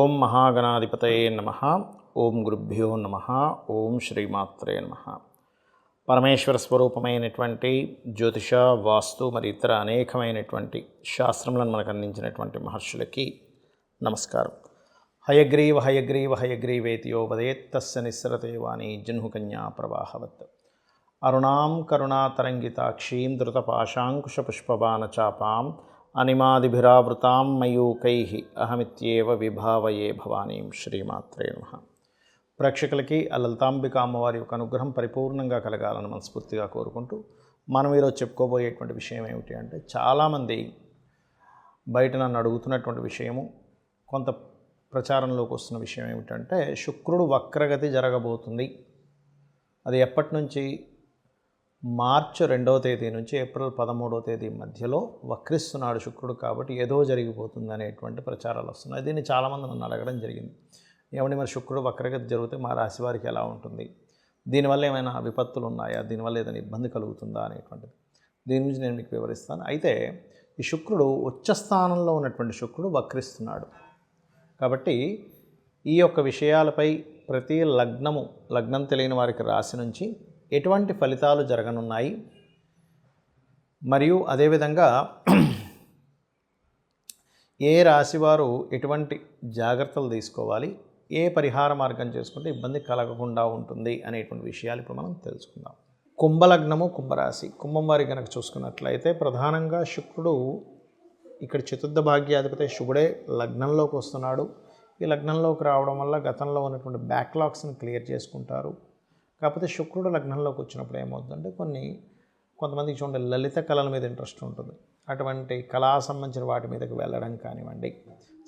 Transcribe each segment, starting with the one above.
ఓం మహాగణాధిపతయే నమః. ఓం గురుభ్యో నమః. ఓం శ్రీమాత్రే నమః. పరమేశ్వర స్వరూపమైనటువంటి జ్యోతిష, వాస్తు మరి ఇతర అనేకమైనటువంటి శాస్త్రములను మనకు అందించినటువంటి మహర్షులకి నమస్కారం. హయగ్రీవ హయగ్రీవ హయగ్రీవేతి యో వదేత్ తస్య నిస్సరతే వాణి జహ్నుకన్యా ప్రవాహవత్. అరుణాం కరుణాతరంగితాక్షీం ధృతపాశాంకుశపుష్పబాణచాపాం అనిమాదిభిరావృతాం మయూకైః అహమిత్యేవ విభావయే భవానీం. శ్రీమాత్రే నమః. ప్రేక్షకులకి ఆ లలితాంబిక అమ్మవారి యొక్క అనుగ్రహం పరిపూర్ణంగా కలగాలని మనస్ఫూర్తిగా కోరుకుంటూ మనం ఈరోజు చెప్పుకోబోయేటువంటి విషయం ఏమిటి అంటే, చాలామంది బయట నన్ను అడుగుతున్నటువంటి విషయము, కొంత ప్రచారంలోకి వస్తున్న విషయం ఏమిటంటే, శుక్రుడు వక్రగతి జరగబోతుంది. అది ఎప్పటి నుంచి? మార్చి 2వ తేదీ నుంచి ఏప్రిల్ 13వ తేదీ మధ్యలో వక్రిస్తున్నాడు శుక్రుడు, కాబట్టి ఏదో జరిగిపోతుంది అనేటువంటి ప్రచారాలు వస్తున్నాయి. దీన్ని చాలామంది నన్ను అడగడం జరిగింది. ఏమంటే మరి శుక్రుడు వక్రగతి జరిగితే మా రాశి వారికి ఎలా ఉంటుంది, దీనివల్ల ఏమైనా విపత్తులు ఉన్నాయా, దీనివల్ల ఏదైనా ఇబ్బంది కలుగుతుందా అనేటువంటిది దీని గురించి నేను మీకు వివరిస్తాను. అయితే ఈ శుక్రుడు ఉచ్చ స్థానంలో ఉన్నటువంటి శుక్రుడు వక్రిస్తున్నాడు కాబట్టి ఈ యొక్క విషయాలపై ప్రతి లగ్నం తెలియని వారికి రాశి నుంచి ఎటువంటి ఫలితాలు జరగనున్నాయి, మరియు అదేవిధంగా ఏ రాశివారు ఎటువంటి జాగ్రత్తలు తీసుకోవాలి, ఏ పరిహార మార్గం చేసుకుంటే ఇబ్బంది కలగకుండా ఉంటుంది అనేటువంటి విషయాలు ఇప్పుడు మనం తెలుసుకుందాం. కుంభలగ్నము, కుంభరాశి. కుంభం వారి కనుక చూసుకున్నట్లయితే ప్రధానంగా శుక్రుడు ఇక్కడ చతుర్థ భాగ్యాధిపతి శుభుడే లగ్నంలోకి వస్తున్నాడు. ఈ లగ్నంలోకి రావడం వల్ల గతంలో ఉన్నటువంటి బ్యాక్లాగ్స్ని క్లియర్ చేసుకుంటారు. కాకపోతే శుక్రుడు లగ్నంలోకి వచ్చినప్పుడు ఏమవుతుందంటే, కొంతమందికి చూడండి లలిత కళల మీద ఇంట్రెస్ట్ ఉంటుంది. అటువంటి కళా సంబంధించిన వాటి మీదకి వెళ్ళడం కానివ్వండి,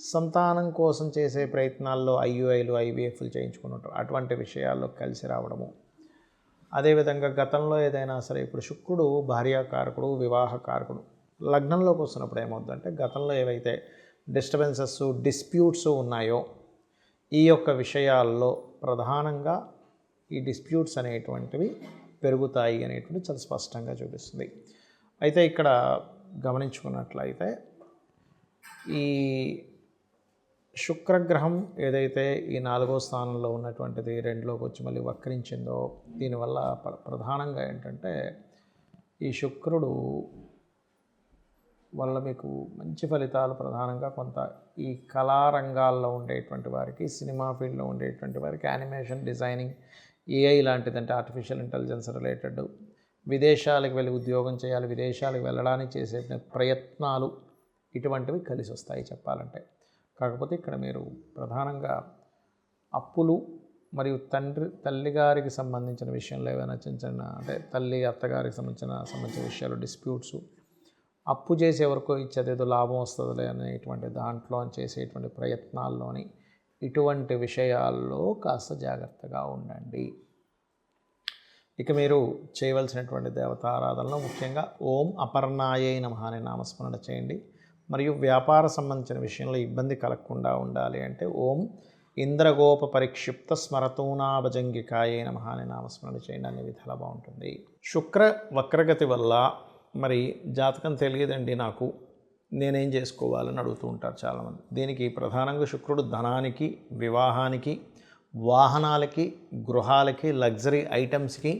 సంతానం కోసం చేసే ప్రయత్నాల్లో ఐయుఐలు ఐవీఎఫ్లు చేయించుకున్నట్టు అటువంటి విషయాల్లో కలిసి రావడము. అదేవిధంగా గతంలో ఏదైనా సరే, ఇప్పుడు శుక్రుడు భార్యాకారకుడు, వివాహకారకుడు లగ్నంలోకి వస్తున్నప్పుడు ఏమవుతుందంటే, గతంలో ఏవైతే డిస్టర్బెన్సెస్, డిస్ప్యూట్స్ ఉన్నాయో ఈ యొక్క విషయాల్లో ప్రధానంగా ఈ డిస్ప్యూట్స్ అనేటువంటివి పెరుగుతాయి అనేటువంటి చాలా స్పష్టంగా చూపిస్తుంది. అయితే ఇక్కడ గమనించుకున్నట్లయితే ఈ శుక్రగ్రహం ఏదైతే ఈ 4వ స్థానంలో ఉన్నటువంటిది 2లోకి వచ్చి మళ్ళీ వక్రించిందో, దీనివల్ల ప్రధానంగా ఏంటంటే ఈ శుక్రుడు వల్ల మీకు మంచి ఫలితాలు ప్రధానంగా కొంత ఈ కళారంగాల్లో ఉండేటువంటి వారికి, సినిమా ఫీల్డ్లో ఉండేటువంటి వారికి, యానిమేషన్, డిజైనింగ్, ఏఐ లాంటిదంటే ఆర్టిఫిషియల్ ఇంటెలిజెన్స్ రిలేటెడ్, విదేశాలకు వెళ్ళి ఉద్యోగం చేయాలి, విదేశాలకు వెళ్ళడానికి చేసే ప్రయత్నాలు ఇటువంటివి కలిసి వస్తాయి చెప్పాలంటే. కాకపోతే ఇక్కడ మీరు ప్రధానంగా అప్పులు మరియు తల్లిగారికి సంబంధించిన విషయంలో ఏమైనా చిన్న అంటే తల్లి అత్తగారికి సంబంధించిన విషయాలు, డిస్ప్యూట్స్, అప్పు చేసే వరకు ఇచ్చేదేదో లాభం వస్తుందిలే అనేటువంటి దాంట్లో చేసేటువంటి ప్రయత్నాల్లోని ఇటువంటి విషయాల్లో కాస్త జాగ్రత్తగా ఉండండి. ఇక మీరు చేయవలసినటువంటి దేవతారాధనలో ముఖ్యంగా ఓం అపర్ణాయై నమః అనే నామస్మరణ చేయండి. మరియు వ్యాపార సంబంధించిన విషయంలో ఇబ్బంది కలగకుండా ఉండాలి అంటే ఓం ఇంద్రగోప పరిక్షిప్త స్మరతూనాభజంగికాయై నమః అనే నామస్మరణ చేయండి. అన్ని విధాలా బాగుంటుంది. శుక్ర వక్రగతి వల్ల మరి జాతకం తెలియదండి నాకు, నేనేం చేసుకోవాలని అడుగుతూ ఉంటారు చాలామంది. దీనికి ప్రధానంగా శుక్రుడు ధనానికి, వివాహానికి, వాహనాలకి, గృహాలకి, లగ్జరీ ఐటమ్స్కి,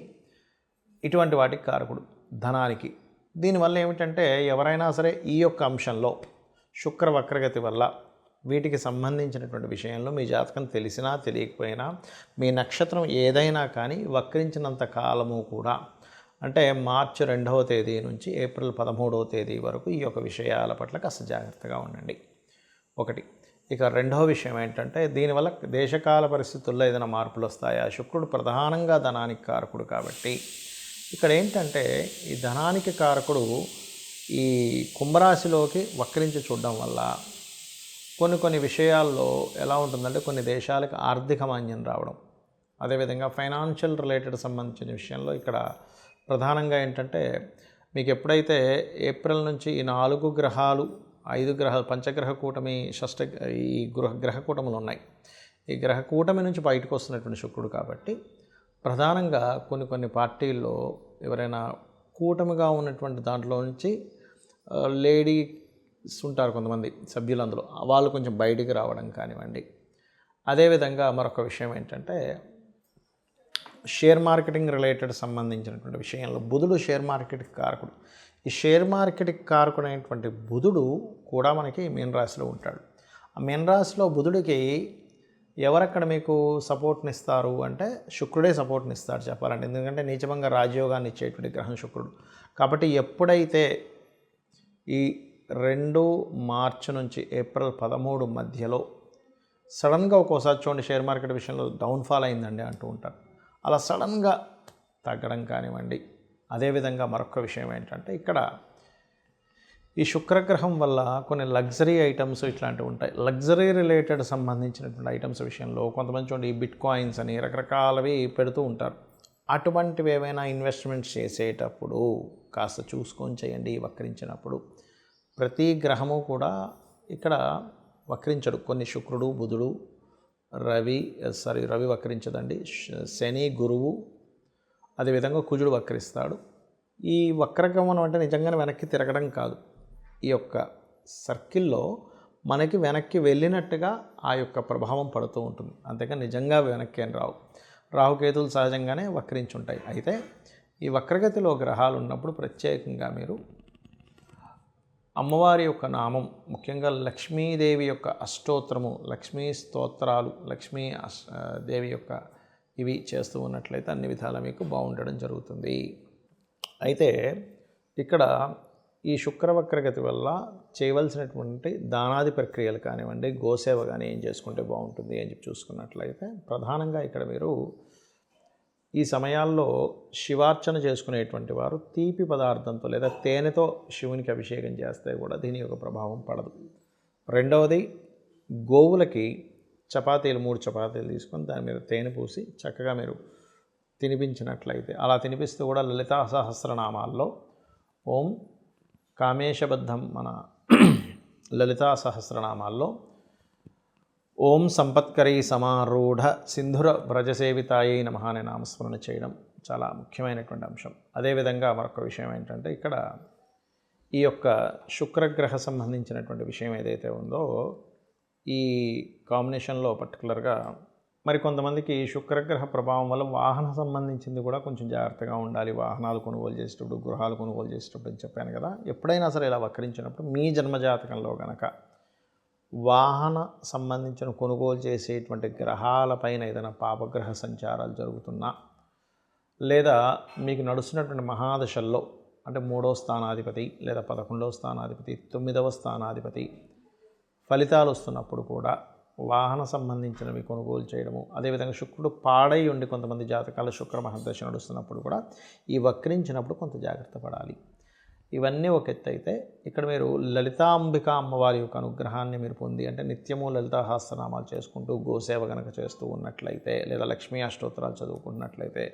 ఇటువంటి వాటికి కారకుడు ధనానికి. దీనివల్ల ఏమిటంటే ఎవరైనా సరే ఈ యొక్క అంశంలో శుక్ర వక్రగతి వల్ల వీటికి సంబంధించినటువంటి విషయంలో మీ జాతకం తెలిసినా తెలియకపోయినా, మీ నక్షత్రం ఏదైనా కానీ వక్రించినంత కాలము కూడా, అంటే మార్చి 2వ తేదీ నుంచి ఏప్రిల్ 13వ తేదీ వరకు ఈ యొక్క విషయాల పట్ల కాస్త జాగ్రత్తగా ఉండండి. ఒకటి. ఇక 2వ విషయం ఏంటంటే, దీనివల్ల దేశకాల పరిస్థితుల్లో ఏదైనా మార్పులు వస్తాయా? శుక్రుడు ప్రధానంగా ధనానికి కారకుడు కాబట్టి ఇక్కడ ఏంటంటే, ఈ ధనానికి కారకుడు ఈ కుంభరాశిలోకి వక్రించి చూడడం వల్ల కొన్ని విషయాల్లో ఎలా ఉంటుందంటే, కొన్ని దేశాలకు ఆర్థిక మాంద్యం రావడం, అదేవిధంగా ఫైనాన్షియల్ రిలేటెడ్ సంబంధించిన విషయంలో ఇక్కడ ప్రధానంగా ఏంటంటే, మీకు ఎప్పుడైతే ఏప్రిల్ నుంచి ఈ 4 గ్రహాలు, 5 గ్రహాలు, పంచగ్రహ కూటమి, ఈ గ్రహ కూటములు ఉన్నాయి. ఈ గ్రహ కూటమి నుంచి బయటకు వస్తున్నటువంటి శుక్రుడు కాబట్టి ప్రధానంగా కొన్ని పార్టీల్లో ఎవరైనా కూటమిగా ఉన్నటువంటి దాంట్లో నుంచి లేడీస్ ఉంటారు కొంతమంది సభ్యులు, అందులో వాళ్ళు కొంచెం బయటికి రావడం కానివ్వండి, అదేవిధంగా మరొక విషయం ఏంటంటే షేర్ మార్కెటింగ్ రిలేటెడ్ సంబంధించినటువంటి విషయంలో బుధుడు షేర్ మార్కెట్కి కారకుడు. ఈ షేర్ మార్కెట్కి కారకుడైనటువంటి బుధుడు కూడా మనకి మీన రాశిలో ఉంటాడు. ఆ మీన రాశిలో బుధుడికి ఎవరక్కడ మీకు సపోర్ట్ని ఇస్తారు అంటే శుక్రుడే సపోర్ట్ని ఇస్తాడు చెప్పాలంటే. ఎందుకంటే నీచభంగ రాజయోగాన్ని ఇచ్చేటువంటి గ్రహం శుక్రుడు. కాబట్టి ఎప్పుడైతే ఈ 2 మార్చి నుంచి ఏప్రిల్ 13 మధ్యలో సడన్గా ఒక్కోసారి చూడండి షేర్ మార్కెట్ విషయంలో డౌన్ఫాల్ అయిందండి అంటూ ఉంటారు. అలా సడన్గా తగ్గడం కానివ్వండి. అదేవిధంగా మరొక విషయం ఏంటంటే ఇక్కడ ఈ శుక్రగ్రహం వల్ల కొన్ని లగ్జరీ ఐటమ్స్ ఇట్లాంటివి ఉంటాయి. లగ్జరీ రిలేటెడ్ సంబంధించినటువంటి ఐటమ్స్ విషయంలో కొంతమంది చూడండి ఈ బిట్ కాయిన్స్ అని రకరకాలవి పెడుతూ ఉంటారు. అటువంటివి ఏమైనా ఇన్వెస్ట్మెంట్స్ చేసేటప్పుడు కాస్త చూసుకొని చేయండి. వక్రించినప్పుడు ప్రతి గ్రహము కూడా ఇక్కడ వక్రించడు. కొన్ని శుక్రుడు, బుధుడు, రవి వక్రించదండి, శని, గురువు, అదేవిధంగా కుజుడు వక్రిస్తాడు. ఈ వక్రగమనం అంటే నిజంగానే వెనక్కి తిరగడం కాదు. ఈ యొక్క సర్కిల్లో మనకి వెనక్కి వెళ్ళినట్టుగా ఆ యొక్క ప్రభావం పడుతూ ఉంటుంది. అంతేకాని నిజంగా వెనక్కి ఏం రావు. రాహుకేతువులు సహజంగానే వక్రించుంటాయి. అయితే ఈ వక్రగతిలో గ్రహాలు ఉన్నప్పుడు ప్రత్యేకంగా మీరు అమ్మవారి యొక్క నామం, ముఖ్యంగా లక్ష్మీదేవి యొక్క అష్టోత్తరము, లక్ష్మీ స్తోత్రాలు, దేవి యొక్క ఇవి చేస్తూ ఉన్నట్లయితే అన్ని విధాలా మీకు బాగుండడం జరుగుతుంది. అయితే ఇక్కడ ఈ శుక్రవక్రగతి వల్ల చేయవలసినటువంటి దానాది ప్రక్రియలు కానివ్వండి, గోసేవ కానీ ఏం చేసుకుంటే బాగుంటుంది అని చెప్పి చూసుకున్నట్లయితే ప్రధానంగా ఇక్కడ మీరు ఈ సమయాల్లో శివార్చన చేసుకునేటువంటి వారు తీపి పదార్థంతో లేదా తేనెతో శివునికి అభిషేకం చేస్తే కూడా దీని యొక్క ప్రభావం పడదు. రెండవది, గోవులకి 3 చపాతీలు తీసుకొని దాని మీద తేనె పూసి చక్కగా మీరు తినిపించినట్లయితే, అలా తినిపిస్తూ కూడా లలితా సహస్రనామాల్లో ఓం కామేశబద్ధం మన లలితా సహస్రనామాల్లో ఓం సంపత్కరీ సమారూఢ సింధుర వ్రజసేవితాయై నమః అనే నామస్మరణ చేయడం చాలా ముఖ్యమైనటువంటి అంశం. అదేవిధంగా మరొక విషయం ఏంటంటే ఇక్కడ ఈ యొక్క శుక్రగ్రహ సంబంధించినటువంటి విషయం ఏదైతే ఉందో ఈ కాంబినేషన్లో పర్టికులర్గా మరికొంతమందికి శుక్రగ్రహ ప్రభావం వల్ల వాహన సంబంధించింది కూడా కొంచెం జాగ్రత్తగా ఉండాలి. వాహనాలు కొనుగోలు చేసేటప్పుడు, గృహాలు కొనుగోలు చేసేటప్పుడు అని చెప్పాను కదా. ఎప్పుడైనా సరే ఇలా వక్రించినప్పుడు మీ జన్మజాతకంలో కనుక వాహన సంబంధించిన కొనుగోలు చేసేటువంటి గ్రహాలపైన ఏదైనా పాపగ్రహ సంచారాలు జరుగుతున్నా, లేదా మీకు నడుస్తున్నటువంటి మహాదశల్లో అంటే 3వ స్థానాధిపతి లేదా 11వ స్థానాధిపతి, 9వ స్థానాధిపతి ఫలితాలు వస్తున్నప్పుడు కూడా వాహన సంబంధించినవి కొనుగోలు చేయడము, అదేవిధంగా శుక్రుడు పాడై ఉండి కొంతమంది జాతకాల శుక్ర మహర్దశ నడుస్తున్నప్పుడు కూడా ఈ వక్రించినప్పుడు కొంత జాగ్రత్త పడాలి. ఇవన్నీ ఒక ఎత్తు అయితే ఇక్కడ మీరు లలితాంబిక అమ్మవారి యొక్క అనుగ్రహాన్ని మీరు పొంది అంటే నిత్యము లలితా సహస్రనామాలు చేసుకుంటూ గోసేవ గనక చేస్తూ ఉన్నట్లయితే లేదా లక్ష్మీ అష్టోత్తరాలు చదువుకుంటున్నట్లయితే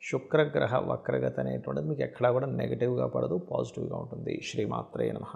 శుక్రగ్రహ వక్రగతి అనేటువంటిది మీకు ఎక్కడా కూడా నెగిటివ్గా పడదు, పాజిటివ్గా ఉంటుంది. శ్రీమాత్రే నమః.